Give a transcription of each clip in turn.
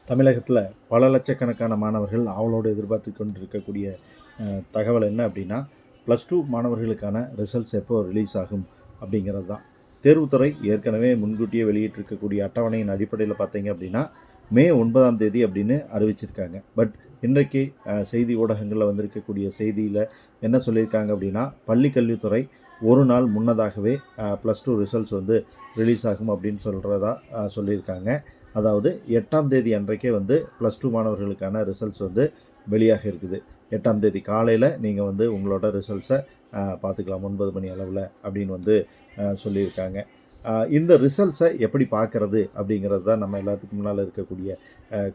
தமிழகத்தில் பல லட்சக்கணக்கான மாணவர்கள் ஆவலோடு எதிர்பார்த்து கொண்டிருக்கக்கூடிய தகவல் என்ன அப்படின்னா, +2 மாணவர்களுக்கான ரிசல்ட்ஸ் எப்போ ரிலீஸ் ஆகும் அப்படிங்கிறது தான். தேர்வுத்துறை ஏற்கனவே முன்கூட்டியே வெளியிட்டிருக்கக்கூடிய அட்டவணையின் அடிப்படையில் பார்த்தீங்க அப்படின்னா, மே 9ஆம் தேதி அப்படின்னு அறிவிச்சிருக்காங்க. பட் இன்றைக்கு செய்தி ஊடகங்களில் வந்திருக்கக்கூடிய செய்தியில் என்ன சொல்லியிருக்காங்க அப்படின்னா, பள்ளிக்கல்வித்துறை ஒரு நாள் முன்னதாகவே +2 ரிசல்ட்ஸ் வந்து ரிலீஸ் ஆகும் அப்படின்னு சொல்கிறதா சொல்லியிருக்காங்க. அதாவது 8ஆம் தேதி அன்றைக்கே வந்து +2 மாணவர்களுக்கான ரிசல்ட்ஸ் வந்து வெளியாக இருக்குது. 8ஆம் தேதி காலையில் நீங்கள் வந்து உங்களோட ரிசல்ட்ஸை பார்த்துக்கலாம் 9 மணி அளவில் அப்படின்னு வந்து சொல்லியிருக்காங்க. இந்த ரிசல்ட்ஸை எப்படி பார்க்குறது அப்படிங்கிறது தான் நம்ம எல்லாத்துக்கும் முன்னால் இருக்கக்கூடிய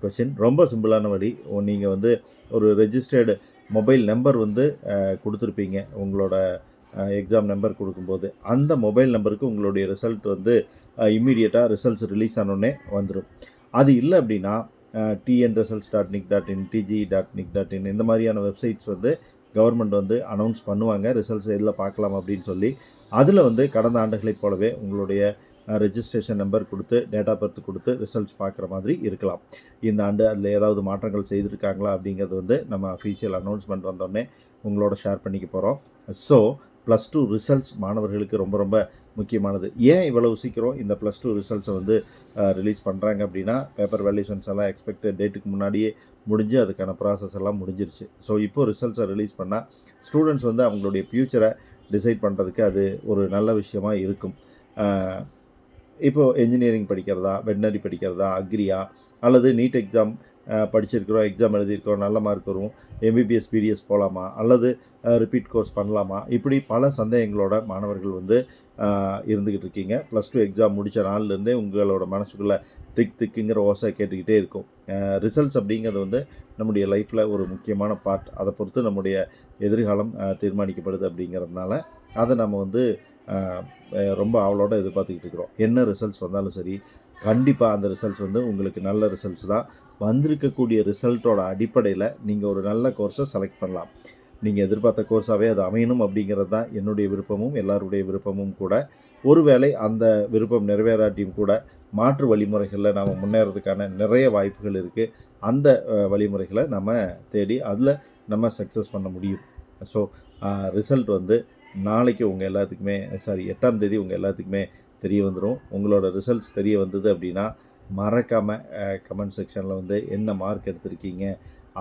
கொஸ்டின். ரொம்ப சிம்பிளான வழி. நீங்கள் வந்து ஒரு ரெஜிஸ்டர்டு மொபைல் நம்பர் வந்து கொடுத்துருப்பீங்க உங்களோட எக்ஸாம் நம்பர் கொடுக்கும்போது. அந்த மொபைல் நம்பருக்கு உங்களுடைய ரிசல்ட் வந்து இம்மீடியட்டாக ரிசல்ட்ஸ் ரிலீஸ் ஆனோடனே வந்துடும். அது இல்லை அப்படின்னா tnresults.nic.in, tg.nic.in இந்த மாதிரியான வெப்சைட்ஸ் வந்து கவர்மெண்ட் வந்து அனௌன்ஸ் பண்ணுவாங்க ரிசல்ட்ஸ் எதில் பார்க்கலாம் அப்படின்னு சொல்லி. அதில் வந்து கடந்த ஆண்டுகளைப் போலவே உங்களுடைய ரெஜிஸ்ட்ரேஷன் நம்பர் கொடுத்து டேட் ஆஃப் பர்த் கொடுத்து ரிசல்ட்ஸ் பார்க்குற மாதிரி இருக்கலாம். இந்த ஆண்டு அதில் ஏதாவது மாற்றங்கள் செய்திருக்காங்களா அப்படிங்கிறது வந்து நம்ம அஃபீஷியல் அனௌன்ஸ்மெண்ட் வந்தோடனே உங்களோட ஷேர் பண்ணிக்க போகிறோம். ஸோ +2 ரிசல்ட்ஸ் மாணவர்களுக்கு ரொம்ப ரொம்ப முக்கியமானது. ஏன் இவ்வளவு சீக்கிரம் இந்த +2 ரிசல்ட்ஸை வந்து ரிலீஸ் பண்ணுறாங்க அப்படின்னா, பேப்பர் வேல்யூஷன்ஸ் எல்லாம் எக்ஸ்பெக்டட் டேட்டுக்கு முன்னாடியே முடிஞ்சு அதுக்கான ப்ராசஸ் எல்லாம் முடிஞ்சிருச்சு. ஸோ இப்போது ரிசல்ட்ஸை ரிலீஸ் பண்ணால் ஸ்டூடெண்ட்ஸ் வந்து அவங்களுடைய ஃப்யூச்சரை டிசைட் பண்ணுறதுக்கு அது ஒரு நல்ல விஷயமா இருக்கும். இப்போது என்ஜினியரிங் படிக்கிறதா, வெட்னரி படிக்கிறதா, அக்ரியா அல்லது நீட் எக்ஸாம் படிச்சிருக்கிறோம், எக்ஸாம் எழுதியிருக்கிறோம், நல்ல மார்க் வரும், எம்பிபிஎஸ், பிடிஎஸ் போகலாமா அல்லது ரிப்பீட் கோர்ஸ் பண்ணலாமா, இப்படி பல சந்தேகங்களோட மாணவர்கள் வந்து இருந்துக்கிட்டு இருக்கீங்க. +2 எக்ஸாம் முடித்த நாள்லேருந்தே உங்களோட மனசுக்குள்ளே திக்குங்கிற ஓசை கேட்டுக்கிட்டே இருக்கும். ரிசல்ட்ஸ் அப்படிங்கிறது வந்து நம்முடைய லைஃப்பில் ஒரு முக்கியமான பார்ட். அதை பொறுத்து நம்முடைய எதிர்காலம் தீர்மானிக்கப்படுது அப்படிங்கிறதுனால அதை நம்ம வந்து ரொம்ப ஆவலோடு எதிர்பார்த்துக்கிட்டு இருக்கிறோம். என்ன ரிசல்ட்ஸ் வந்தாலும் சரி, கண்டிப்பாக அந்த ரிசல்ட்ஸ் வந்து உங்களுக்கு நல்ல ரிசல்ட்ஸ் தான். வந்திருக்கக்கூடிய ரிசல்ட்டோட அடிப்படையில் நீங்கள் ஒரு நல்ல கோர்ஸை செலக்ட் பண்ணலாம். நீங்கள் எதிர்பார்த்த கோர்ஸாகவே அது அமையணும் அப்படிங்கிறது தான் என்னுடைய விருப்பமும் எல்லாருடைய விருப்பமும் கூட. ஒருவேளை அந்த விருப்பம் நிறைவேறாட்டியும் கூட மாற்று வழிமுறைகளில் நாம் முன்னேறதுக்கான நிறைய வாய்ப்புகள் இருக்குது. அந்த வழிமுறைகளை நம்ம தேடி அதில் நம்ம சக்ஸஸ் பண்ண முடியும். ஸோ ரிசல்ட் வந்து நாளைக்கு உங்கள் எல்லாத்துக்குமே 8ஆம் தேதி உங்கள் எல்லாத்துக்குமே தெரிய வந்துடும். உங்களோட ரிசல்ட்ஸ் தெரிய வந்தது அப்படின்னா மறக்காமல் கமெண்ட் செக்ஷனில் வந்து என்ன மார்க் எடுத்திருக்கீங்க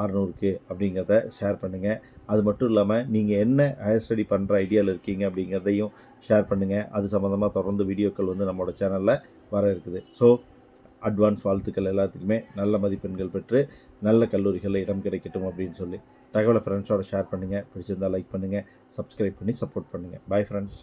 600க்கு அப்படிங்கிறத ஷேர் பண்ணுங்கள். அது மட்டும் இல்லாமல் நீங்கள் என்ன ஹையர் ஸ்டடி பண்ணுற ஐடியாவில் இருக்கீங்க அப்படிங்கிறதையும் ஷேர் பண்ணுங்கள். அது சம்மந்தமாக தொடர்ந்து வீடியோக்கள் வந்து நம்மளோட சேனலில் வர இருக்குது. ஸோ அட்வான்ஸ் வாழ்த்துக்கள் எல்லாத்துக்குமே நல்ல மதிப்பெண்கள் பெற்று நல்ல கல்லூரிகளில் இடம் கிடைக்கட்டும் அப்படின்னு சொல்லி தகவலை ஃப்ரெண்ட்ஸோட ஷேர் பண்ணுங்கள். பிடிச்சிருந்தால் லைக் பண்ணுங்கள், சப்ஸ்கிரைப் பண்ணி சப்போர்ட் பண்ணுங்கள். Bye friends.